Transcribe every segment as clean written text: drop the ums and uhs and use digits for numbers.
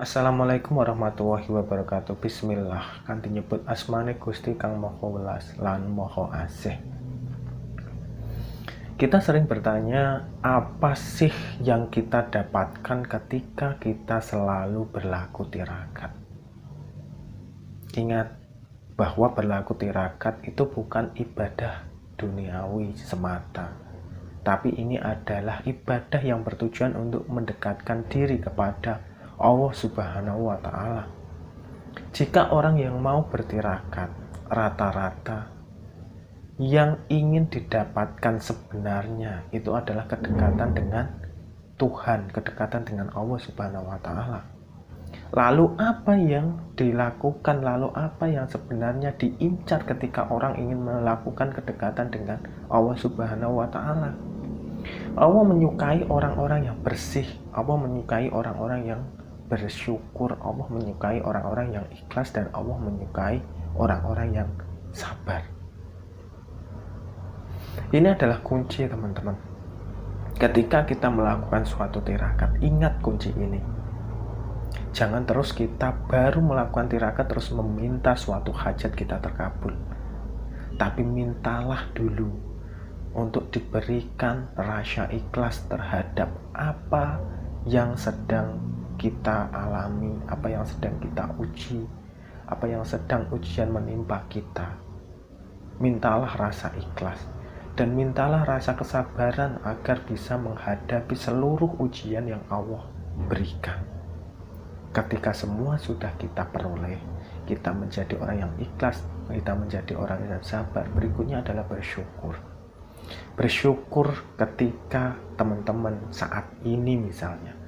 Assalamualaikum warahmatullahi wabarakatuh. Bismillah. Kanthi nyebut asmane Gusti kang Maha Welas lan Maha Asih. Kita sering bertanya, apa sih yang kita dapatkan ketika kita selalu berlaku tirakat? Ingat bahwa berlaku tirakat itu bukan ibadah duniawi semata, tapi ini adalah ibadah yang bertujuan untuk mendekatkan diri kepada Allah Subhanahu wa Ta'ala. Jika orang yang mau bertirakat, rata-rata yang ingin didapatkan sebenarnya itu adalah kedekatan dengan Tuhan, kedekatan dengan Allah Subhanahu wa Ta'ala. Lalu apa yang dilakukan, lalu apa yang sebenarnya diincar ketika orang ingin melakukan kedekatan dengan Allah Subhanahu wa Ta'ala? Allah menyukai orang-orang yang bersih, Allah menyukai orang-orang yang bersyukur, Allah menyukai orang-orang yang ikhlas, dan Allah menyukai orang-orang yang sabar. Ini adalah kunci, teman-teman. Ketika kita melakukan suatu tirakat, ingat kunci ini. Jangan terus kita baru melakukan tirakat terus meminta suatu hajat kita terkabul. Tapi mintalah dulu untuk diberikan rasa ikhlas terhadap apa yang sedang kita alami, apa yang sedang kita uji, apa yang sedang ujian menimpa kita. Mintalah rasa ikhlas dan mintalah rasa kesabaran agar bisa menghadapi seluruh ujian yang Allah berikan. Ketika semua sudah kita peroleh, kita menjadi orang yang ikhlas, kita menjadi orang yang sabar. Berikutnya adalah bersyukur. Bersyukur ketika teman-teman saat ini misalnya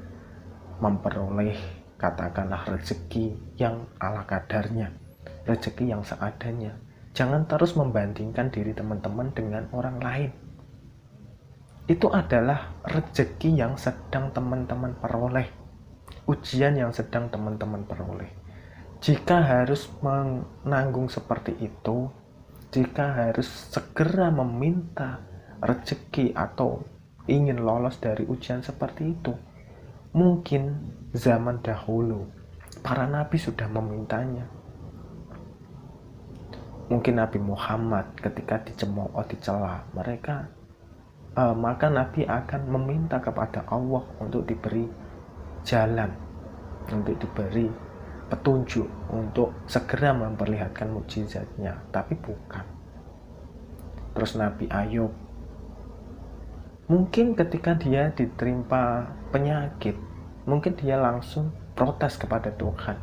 memperoleh katakanlah rezeki yang ala kadarnya, rezeki yang seadanya. Jangan terus membandingkan diri teman-teman dengan orang lain. Itu adalah rezeki yang sedang teman-teman peroleh, ujian yang sedang teman-teman peroleh. Jika harus menanggung seperti itu, jika harus segera meminta rezeki atau ingin lolos dari ujian seperti itu, mungkin zaman dahulu para nabi sudah memintanya. Mungkin Nabi Muhammad ketika dicemooh, dicela, maka Nabi akan meminta kepada Allah untuk diberi jalan, untuk diberi petunjuk, untuk segera memperlihatkan mukjizatnya. Tapi bukan. Terus Nabi Ayub, mungkin ketika dia diterima penyakit, mungkin dia langsung protes kepada Tuhan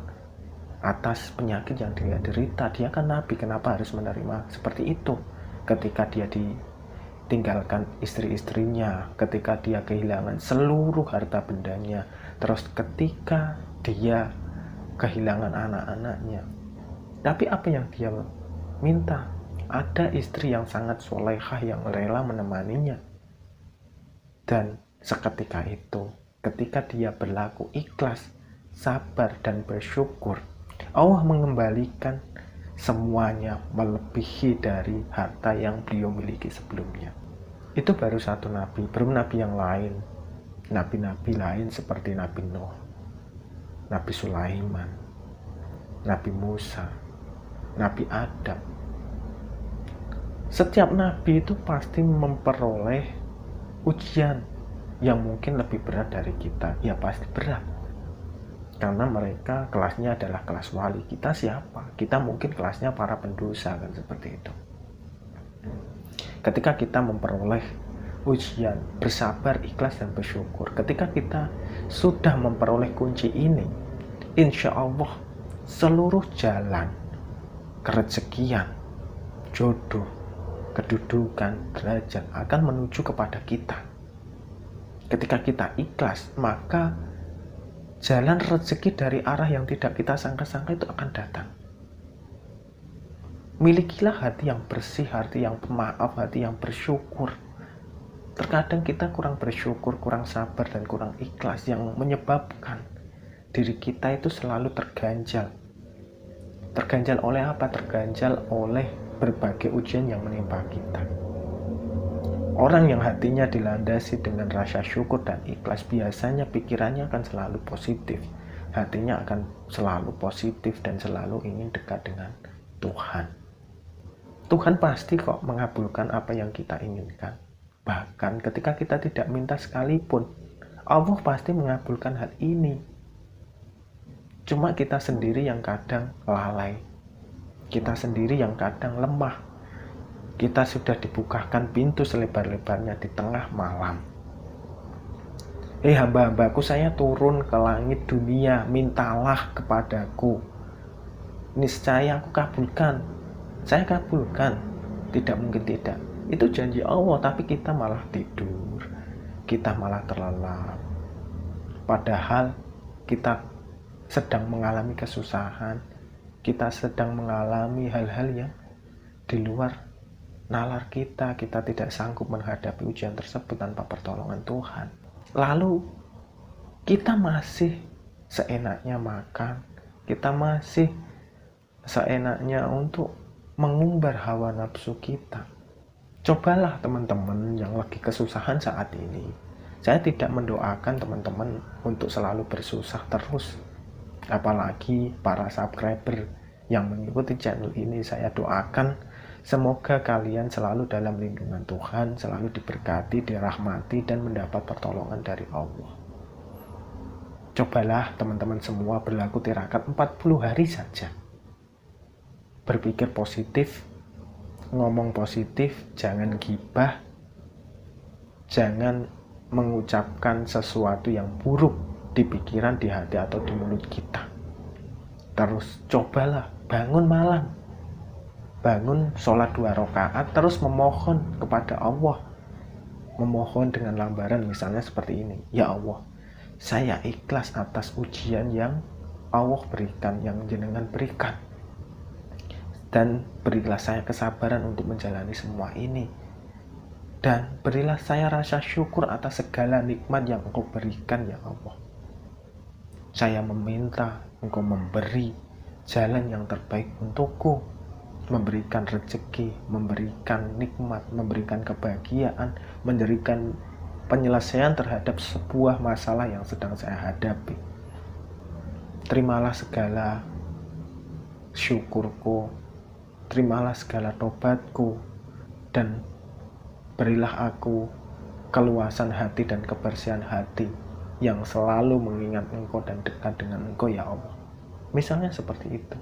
atas penyakit yang dia derita. Dia kan Nabi, kenapa harus menerima seperti itu? Ketika dia ditinggalkan istri-istrinya, ketika dia kehilangan seluruh harta bendanya, terus ketika dia kehilangan anak-anaknya. Tapi apa yang dia minta? Ada istri yang sangat solehah yang rela menemaninya. Dan seketika itu, ketika dia berlaku ikhlas, sabar, dan bersyukur, Allah mengembalikan semuanya melebihi dari harta yang beliau miliki sebelumnya. Itu baru satu nabi, belum nabi yang lain. Nabi-nabi lain seperti Nabi Nuh, Nabi Sulaiman, Nabi Musa, Nabi Adam. Setiap nabi itu pasti memperoleh ujian yang mungkin lebih berat dari kita. Ya pasti berat, karena mereka kelasnya adalah kelas wali. Kita siapa? Kita mungkin kelasnya para pendosa, kan seperti itu. Ketika kita memperoleh ujian, bersabar, ikhlas, dan bersyukur, ketika kita sudah memperoleh kunci ini, insya Allah seluruh jalan kerezekian, jodoh, kedudukan, derajat akan menuju kepada kita. Ketika kita ikhlas, maka jalan rezeki dari arah yang tidak kita sangka-sangka itu akan datang. Milikilah hati yang bersih, hati yang pemaaf, hati yang bersyukur. Terkadang kita kurang bersyukur, kurang sabar, dan kurang ikhlas yang menyebabkan diri kita itu selalu terganjal. Terganjal oleh apa? Terganjal oleh berbagai ujian yang menimpa kita. Orang yang hatinya dilandasi dengan rasa syukur dan ikhlas biasanya pikirannya akan selalu positif, hatinya akan selalu positif dan selalu ingin dekat dengan Tuhan. Tuhan pasti kok mengabulkan apa yang kita inginkan. Bahkan ketika kita tidak minta sekalipun, Allah pasti mengabulkan hal ini. Cuma kita sendiri yang kadang lalai. Kita sendiri yang kadang lemah. Kita sudah dibukakan pintu selebar-lebarnya di tengah malam. Hamba-hambaku, saya turun ke langit dunia, mintalah kepadaku. Niscaya aku kabulkan. Saya kabulkan. Tidak mungkin tidak. Itu janji Allah, tapi kita malah tidur. Kita malah terlelap. Padahal kita sedang mengalami kesusahan. Kita sedang mengalami hal-hal yang di luar nalar kita tidak sanggup menghadapi ujian tersebut tanpa pertolongan Tuhan. Lalu kita masih seenaknya makan, kita masih seenaknya untuk mengumbar hawa nafsu kita. Cobalah teman-teman yang lagi kesusahan saat ini. Saya tidak mendoakan teman-teman untuk selalu bersusah terus. Apalagi para subscriber yang mengikuti channel ini, saya doakan semoga kalian selalu dalam lindungan Tuhan, selalu diberkati, dirahmati, dan mendapat pertolongan dari Allah. Cobalah teman-teman semua berlaku tirakat 40 hari saja. Berpikir positif, ngomong positif, jangan gibah, jangan mengucapkan sesuatu yang buruk di pikiran, di hati, atau di mulut kita. Terus cobalah bangun malam, bangun sholat 2 rakaat, terus memohon kepada Allah. Memohon dengan lambaran misalnya seperti ini. Ya Allah, saya ikhlas atas ujian yang Allah berikan, yang jenengan berikan. Dan berilah saya kesabaran untuk menjalani semua ini. Dan berilah saya rasa syukur atas segala nikmat yang Engkau berikan, ya Allah. Saya meminta Engkau memberi jalan yang terbaik untukku, memberikan rezeki, memberikan nikmat, memberikan kebahagiaan, memberikan penyelesaian terhadap sebuah masalah yang sedang saya hadapi. Terimalah segala syukurku, terimalah segala tobatku, dan berilah aku keluasan hati dan kebersihan hati yang selalu mengingat Engkau dan dekat dengan Engkau, ya Allah. Misalnya seperti itu.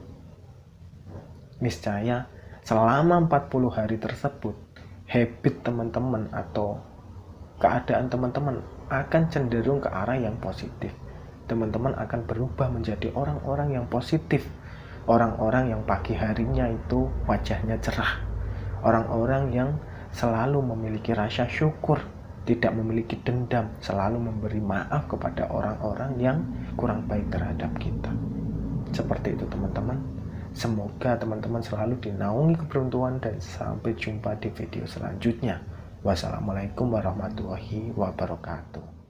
Niscaya selama 40 hari tersebut, habit teman-teman atau keadaan teman-teman akan cenderung ke arah yang positif. Teman-teman akan berubah menjadi orang-orang yang positif. Orang-orang yang pagi harinya itu wajahnya cerah. Orang-orang yang selalu memiliki rasa syukur, tidak memiliki dendam, selalu memberi maaf kepada orang-orang yang kurang baik terhadap kita. Seperti itu teman-teman. Semoga teman-teman selalu dinaungi keberuntungan dan sampai jumpa di video selanjutnya. Wassalamualaikum warahmatullahi wabarakatuh.